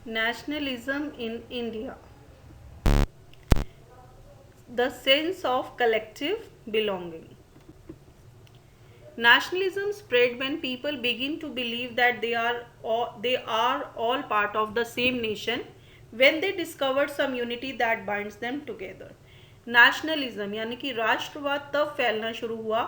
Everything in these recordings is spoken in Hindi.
Nationalism in India. The sense of collective belonging. Nationalism spread when people begin to believe that they are all part of the same nation when they discovered some unity that binds them together. Nationalism यानी कि राष्ट्रवाद तब फैलना शुरू हुआ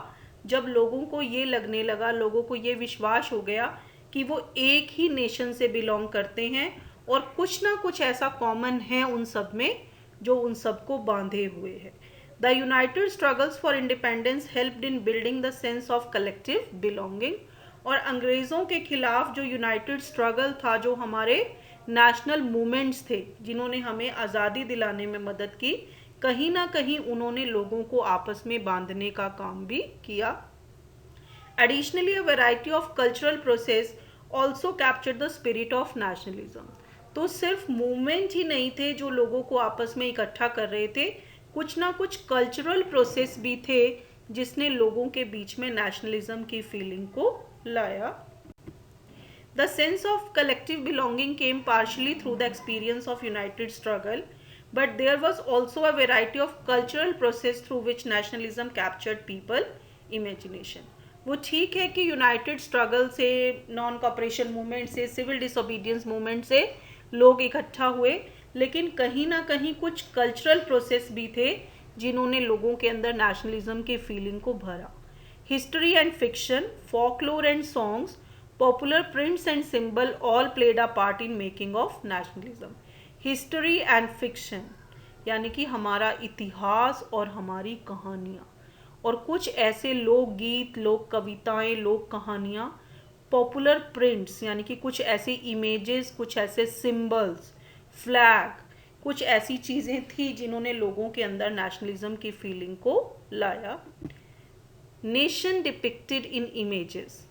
जब लोगों को ये लगने लगा, लोगों को ये विश्वास हो गया कि वो एक ही नेशन से बिलोंग करते हैं और कुछ ना कुछ ऐसा कॉमन है उन सब में जो उन सबको बांधे हुए है. The united struggles for independence helped in building the sense of collective belonging. और अंग्रेज़ों के खिलाफ जो यूनाइटेड स्ट्रगल था, जो हमारे नेशनल मूवमेंट्स थे जिन्होंने हमें आज़ादी दिलाने में मदद की, कहीं ना कहीं उन्होंने लोगों को आपस में बांधने का काम भी किया. Additionally, a variety of cultural process also captured the spirit of nationalism. तो सिर्फ मूवमेंट ही नहीं थे जो लोगों को आपस में इकट्ठा कर रहे थे, कुछ ना कुछ कल्चरल प्रोसेस भी थे जिसने लोगों के बीच में नेशनलिज्म की फीलिंग को लाया. The sense of collective belonging came partially through the experience of united struggle, but there was also a variety of cultural process through which nationalism captured people imagination. वो ठीक है कि यूनाइटेड स्ट्रगल से, नॉन कॉपरेशन मूवमेंट से, सिविल डिसोबीडियंस मूवमेंट से लोग इकट्ठा हुए, लेकिन कहीं ना कहीं कुछ कल्चरल प्रोसेस भी थे जिन्होंने लोगों के अंदर नेशनलिज्म की फीलिंग को भरा. History and fiction, folklore and songs, popular prints and symbol all played a part in making of nationalism. History and fiction यानी कि हमारा इतिहास और हमारी कहानियाँ, और कुछ ऐसे लोकगीत, लोक कविताएं, लोक कहानियाँ, पॉपुलर प्रिंट्स यानी कि कुछ ऐसी इमेजेस, कुछ ऐसे सिंबल्स, फ्लैग, कुछ ऐसी चीज़ें थी जिन्होंने लोगों के अंदर नेशनलिज्म की फीलिंग को लाया. Nation depicted in images.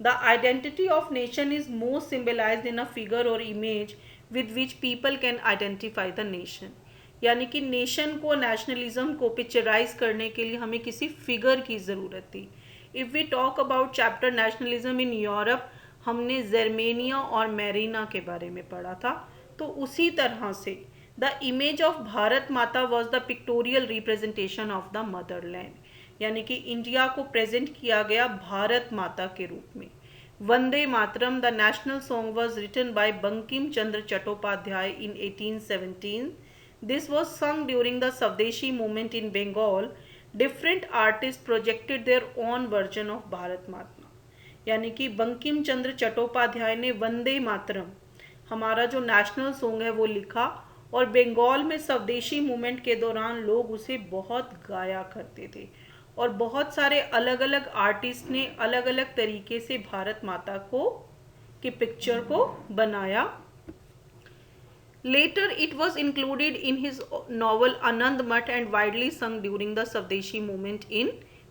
The identity of nation is most symbolized in a figure or image with which people can identify the nation. यानी कि नेशन को, नेशनलिज्म को पिक्चराइज करने के लिए हमें किसी फिगर की ज़रूरत थी. If we talk about chapter nationalism in Europe, हमने जर्मेनिया और मैरीना के बारे में पढ़ा था. तो उसी तरह से द इमेज ऑफ भारत माता was the pictorial representation of the Motherland. यानी कि इंडिया को प्रेजेंट किया गया भारत माता के रूप में. Vande Mataram, the national song, was written by Bankim Chandra Chattopadhyay in 1817. This was sung during the swadeshi movement in Bengal. Different artist projected their own version of Bharat Mata. यानी कि बंकिम चंद्र चट्टोपाध्याय ने वंदे मातरम, हमारा जो नेशनल सॉन्ग है, वो लिखा, और बंगाल में स्वदेशी मूवमेंट के दौरान लोग उसे बहुत गाया करते थे, और बहुत सारे अलग अलग आर्टिस्ट ने अलग अलग तरीके से भारत माता को की पिक्चर को बनाया. Later it was included in his novel Anand Math and widely sung during the swadeshi movement in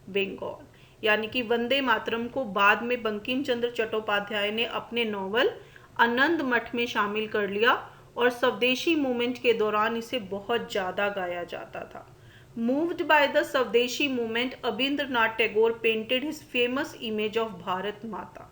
Bengal. यानी कि वंदे मातरम को बाद में बंकिम चंद्र चट्टोपाध्याय ने अपने नॉवल आनंद मठ में शामिल कर लिया, और स्वदेशी मूवमेंट के दौरान इसे बहुत ज़्यादा गाया जाता था. Moved by the Swadeshi movement, Abindranath Tagore painted his famous image of Bharat Mata.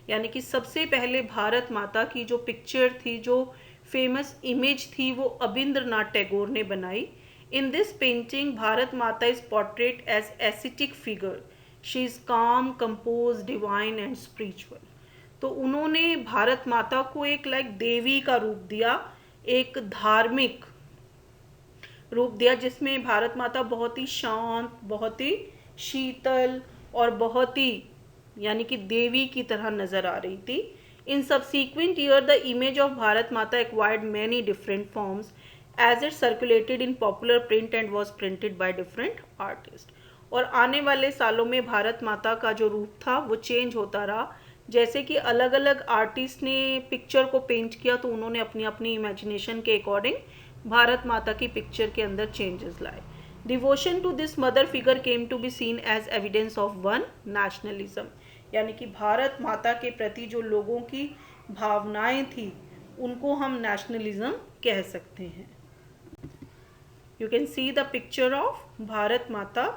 यानी कि सबसे पहले भारत माता की जो पिक्चर थी, जो फेमस इमेज थी, वो अबिंद्रनाथ टैगोर ने बनाई. In this painting Bharat Mata is portrait as ascetic figure. She is calm, composed, divine and spiritual. तो उन्होंने भारत माता को एक देवी का रूप दिया, एक धार्मिक रूप दिया, जिसमें भारत माता बहुत ही शांत, बहुत ही शीतल और बहुत ही यानी कि देवी की तरह नजर आ रही थी. In subsequent year the image of Bharat Mata acquired many different forms as it circulated in popular print and was printed by different artist. और आने वाले सालों में भारत माता का जो रूप था वो चेंज होता रहा. जैसे कि अलग अलग आर्टिस्ट ने पिक्चर को पेंट किया, तो उन्होंने अपनी अपनी इमेजिनेशन के अकॉर्डिंग भारत माता की पिक्चर के अंदर चेंजेस लाए. Devotion to this mother figure came to be seen as evidence of one nationalism. यानी कि भारत माता के प्रति जो लोगों की भावनाएं थी, उनको हम नेशनलिज्म कह सकते हैं. You can see the picture of Bharat माता.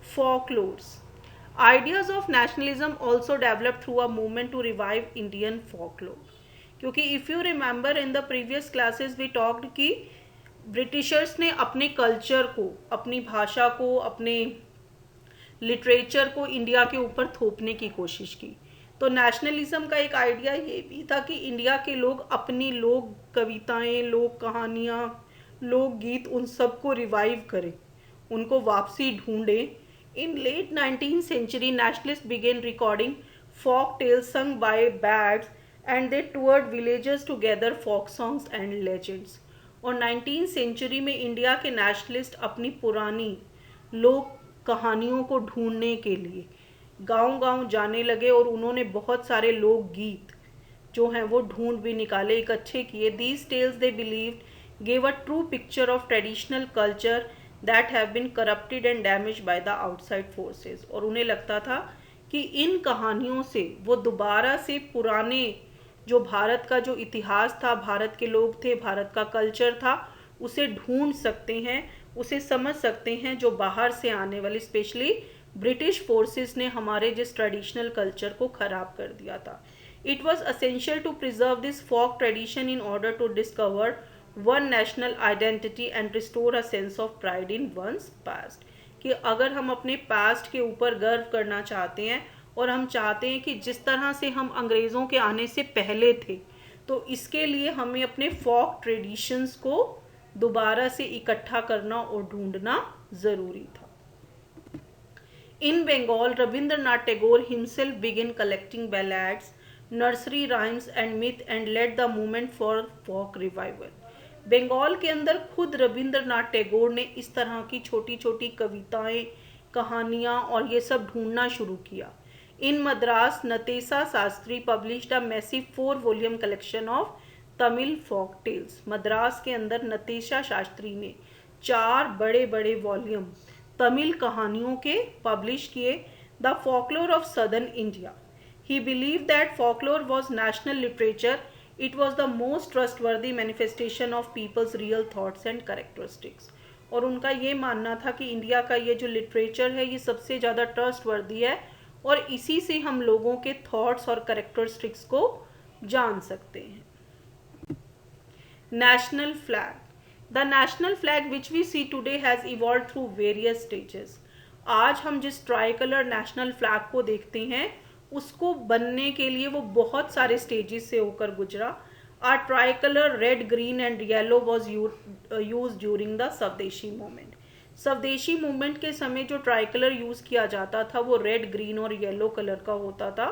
Folklores. Ideas of nationalism also developed through a movement to revive Indian folklore. क्योंकि if you remember in the previous classes we talked कि ब्रिटिशर्स ने अपने कल्चर को, अपनी भाषा को, अपने लिटरेचर को इंडिया के ऊपर थोपने की कोशिश की। तो नेशनलिज्म का एक आइडिया ये भी था कि इंडिया के लोग अपनी लोक कविताएं, लोक कहानियाँ, लोकगीत, उन सबको रिवाइव करें, उनको वापसी ढूंढें। इन late 19th century nationalists began recording folk tales sung by bards and they toured villages to gather folk songs and legends। और 19th century में इंडिया के नेशनलिस्ट अपनी पुरानी लोक कहानियों को ढूंढने के लिए गांव-गांव जाने लगे और उन्होंने बहुत सारे लोकगीत जो हैं वो ढूंढ भी निकाले, इकट्ठे किए। These tales they believed gave a true picture of traditional culture that have been corrupted and damaged by the outside forces। और उन्हें लगता था कि इन कहानियों से वो दोबारा से पुराने जो भारत का जो इतिहास था, भारत के लोग थे, भारत का कल्चर था, उसे ढूंढ सकते हैं, उसे समझ सकते हैं जो बाहर से आने वाली स्पेशली ब्रिटिश फोर्सेस ने हमारे जिस ट्रेडिशनल कल्चर को खराब कर दिया था। It was essential to preserve this folk tradition in order to discover one national identity and restore a sense of pride in one's past. कि अगर हम अपने पास्ट के ऊपर गर्व करना चाहते हैं और हम चाहते हैं कि जिस तरह से हम अंग्रेज़ों के आने से पहले थे, तो इसके लिए हमें अपने फोक ट्रेडिशंस को दोबारा से इकट्ठा करना और ढूंढना ज़रूरी था। In Bengal, Rabindranath Tagore himself began collecting ballads, nursery rhymes and myth and led the movement for folk revival। Bengal के अंदर खुद रविंद्रनाथ टैगोर ने इस तरह की छोटी छोटी कविताएं, कहानियां और ये सब ढूंढना शुरू किया। In Madras, Natesa Shastri published a massive 4-volume collection of Tamil folk tales. Madras के अंदर नतेशा शास्त्री ने 4 बड़े बड़े वॉल्यूम तमिल कहानियों के पब्लिश किए। The folklore of southern India. He believe that folklore was national literature. It was the most trustworthy manifestation of people's real thoughts and characteristics. और उनका ये मानना था कि इंडिया का ये जो लिटरेचर है ये सबसे ज़्यादा ट्रस्टवर्दी है और इसी से हम लोगों के थॉट्स और कैरेक्टरिस्टिक्स को जान सकते हैं। National flag. The national flag which we see today has evolved through various stages। आज हम जिस ट्राइकलर नेशनल फ्लैग को देखते हैं उसको बनने के लिए वो बहुत सारे स्टेजेस से होकर गुजरा। A tricolour red, green and yellow was use during the swadeshi movement. Swadeshi movement के समय जो ट्राइकलर यूज किया जाता था वो रेड, ग्रीन और येलो कलर का होता था।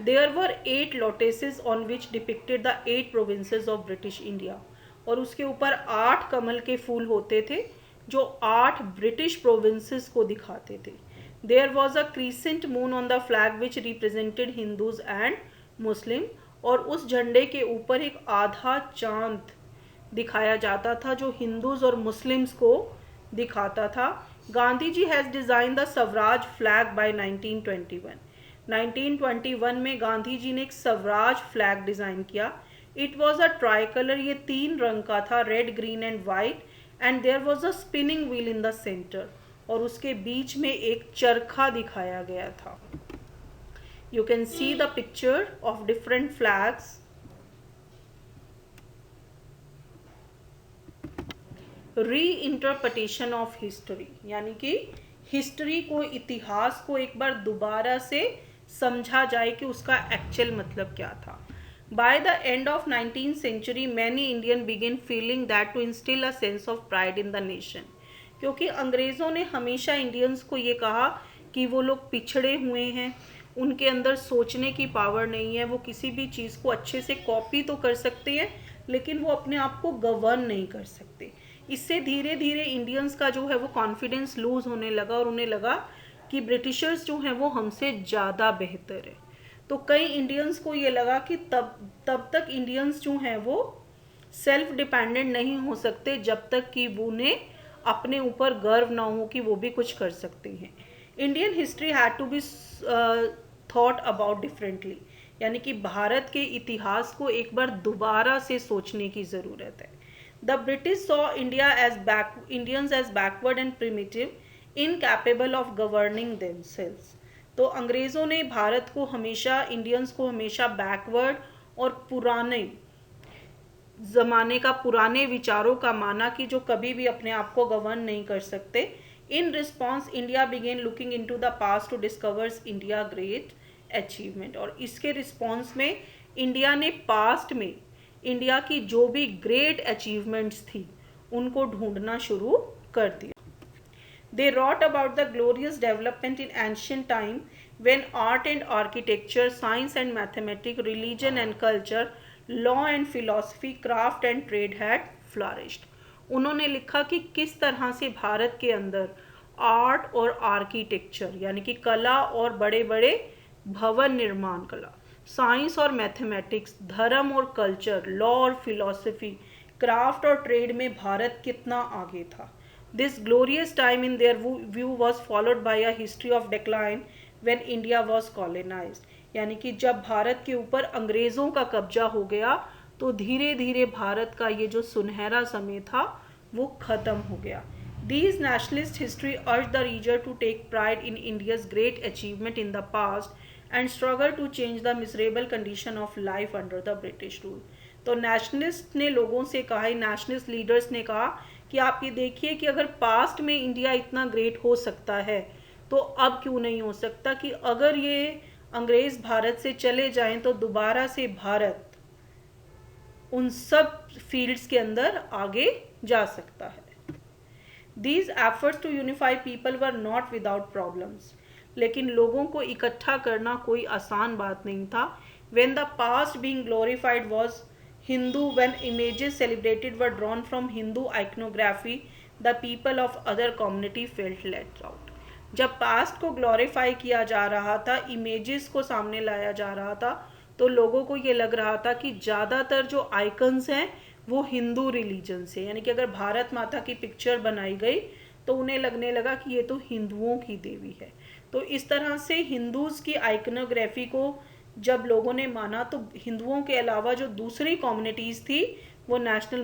There were 8 lotuses on which depicted the 8 provinces of British India. और उसके ऊपर 8 कमल के फूल होते थे जो 8 ब्रिटिश प्रोविंसेस को दिखाते थे। There was a crescent moon on the flag which represented Hindus and Muslim. और उस झंडे के ऊपर एक आधा चांद दिखाया जाता था जो हिंदूज और मुस्लिम्स को दिखाता था। Gandhi ji has design the swaraj flag by 1921। 1921 में गांधी जी ने एक स्वराज फ्लैग डिज़ाइन किया। इट वॉज अ ट्राइकलर, ये 3 रंग का था, red, green and white, and there was a spinning wheel in the centre. और उसके बीच में एक चरखा दिखाया गया था। You can see the picture of different flags. Reinterpretation of history, यानी कि हिस्ट्री को, इतिहास को एक बार दोबारा से समझा जाए कि उसका एक्चुअल मतलब क्या था। By the end of 19th century, many Indians began feeling that to instill a sense of pride in the nation। क्योंकि अंग्रेज़ों ने हमेशा इंडियंस को ये कहा कि वो लोग पिछड़े हुए हैं, उनके अंदर सोचने की पावर नहीं है, वो किसी भी चीज़ को अच्छे से कॉपी तो कर सकते हैं लेकिन वो अपने आप को गवर्न नहीं कर सकते। इससे धीरे धीरे इंडियंस का जो है वो कॉन्फिडेंस लूज़ होने लगा और उन्हें लगा कि ब्रिटिशर्स जो हैं वो हमसे ज़्यादा बेहतर है। तो कई इंडियंस को ये लगा कि तब तक इंडियंस जो हैं वो सेल्फ डिपेंडेंट नहीं हो सकते जब तक कि वो उन्हें अपने ऊपर गर्व ना हो कि वो भी कुछ कर सकते हैं। Indian history had to be thought about differently, यानी कि भारत के इतिहास को एक बार दोबारा से सोचने की ज़रूरत है। The British saw Indians as backward and primitive, incapable of governing themselves. तो अंग्रेज़ों ने भारत को हमेशा, इंडियंस को हमेशा बैकवर्ड और पुराने ज़माने का पुराने विचारों का माना कि जो कभी भी अपने आप को गवर्न नहीं कर सकते. In response India began looking into the past to discovers India great achievement. और इसके रिस्पॉन्स में इंडिया ने पास्ट में इंडिया की जो भी ग्रेट अचीवमेंट्स थी उनको ढूंढना शुरू कर दिया. They wrought about the glorious development in ancient time when art and architecture, science and mathematics, religion and culture, law and philosophy, craft and trade had flourished. उन्होंने लिखा कि किस तरह से भारत के अंदर आर्ट और आर्किटेक्चर यानी कि कला और बड़े बड़े भवन निर्माण कला, साइंस और मैथमेटिक्स, धर्म और कल्चर, लॉ और फिलॉसफी, क्राफ्ट और ट्रेड में भारत कितना आगे था. This glorious time in their view was followed by a history of decline when India was colonized. यानी कि जब भारत के ऊपर अंग्रेज़ों का कब्जा हो गया तो धीरे धीरे भारत का ये जो सुनहरा समय था वो ख़त्म हो गया. These nationalist history urged the reader to take pride in India's great achievement in the past and struggle to change the miserable condition of life under the British rule. तो नेशनलिस्ट ने लोगों से कहा, नेशनलिस्ट लीडर्स ने कहा कि आप ये देखिए कि अगर पास्ट में इंडिया इतना ग्रेट हो सकता है तो अब क्यों नहीं हो सकता कि अगर ये अंग्रेज भारत से चले जाएं तो दोबारा से भारत उन सब फील्ड्स के अंदर आगे जा सकता है. These efforts to unify people were not without problems. लेकिन लोगों को इकट्ठा करना कोई आसान बात नहीं था. When the past being glorified was Hindu, when images celebrated were drawn from Hindu iconography, the people of other community felt left out. जब पास्ट को ग्लोरीफाई किया जा रहा था, इमेजेस को सामने लाया जा रहा था, तो लोगों को ये लग रहा था कि ज़्यादातर जो आइकन्स हैं वो हिंदू रिलीजन से, यानी कि अगर भारत माता की पिक्चर बनाई गई तो उन्हें लगने लगा कि ये तो हिंदुओं की देवी है. तो इस तरह से हिंदूज़ की आइकनोग्राफी को जब लोगों ने माना तो हिंदुओं के अलावा जो दूसरी कम्युनिटीज़ थी वो नेशनल